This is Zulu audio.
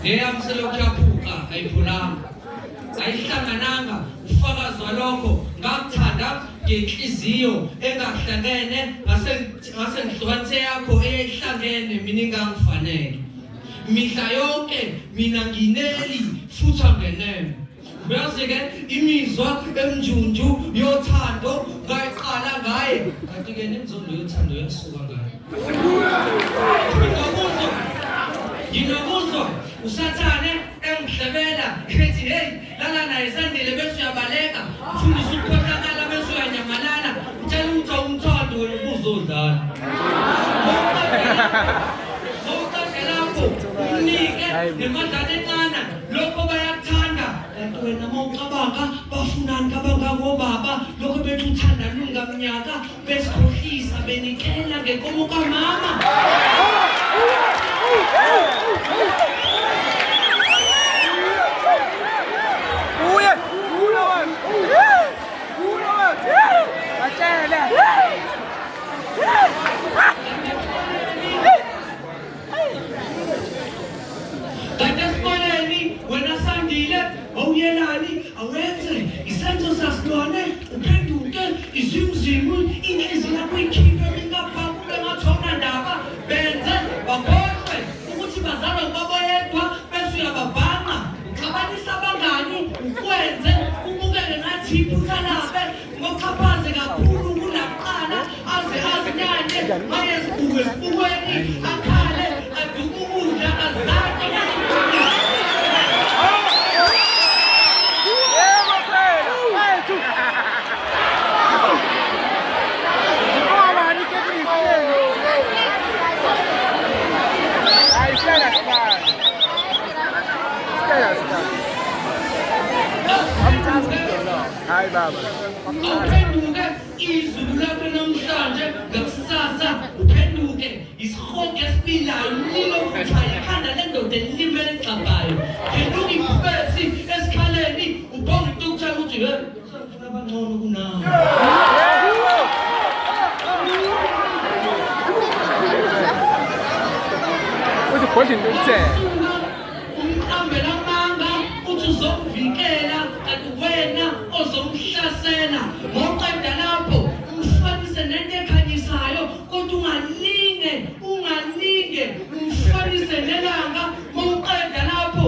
Ngeyamselokhu yaphuka ayiphulanga ayihlangananga ufakazi walokho ngakuthanda ngenhliziyo engahlangene ngase ngihlukanise yakho eyihlangene mina ingangifanele mihla yonke mina ngineli futhi angenene uyazi-ke imizwa emnjunju yothando ngayiqala ngaye kanti-ke nemzondo yothando yasuka ngayo nginokuzwa usathane engihlebela ethi hey lala naye sandile bese uyabaleka ufundisa ukukhohlakala bese uyanyamalala utshela ukuthi awumthando wena ubuzodlala lapho unike nemadlana encane lokho bayakuthanda kanti wena mawucabanga bafunani kabangakobaba lokho bethi uthanda lungamnyaka besikhohlisa benikela ngenkomo kamama Kadaskoleni wena sandile awuyelani awenze isenzo sasilwane uphenduke izimzimu inhliziyo yakho ikhiphe ingaphambi engathona ndaba benze bakhohlwe ukuthi bazalwa ngubaba yedwa bese uyababhanga uxabanisa abangani ukwenze ubukele ngathi iphutha labe ngokuchaphaze kakhulu kunakuqala aze azinyanye mayezibuke esibukweni akhale aduke ukudla azake Hi baba. Uphenduke izulu lakho namhlanje ngakusasa uphenduke isihogo esiphilayo umlilo uthaya ikhanda lendoda elimele egxabhayo phenduka ibhubesi esikhaleni ubonge into ukuthi he ufuna abangcono kunawe Uthi khoshi into ithele umqambela amanga uthi uzokuvikela kanti wena ozomhlasela ngoqeda lapho umfanise nento ekhanyisayo kodwa ungalinge umfanise nelanga mawuqeda lapho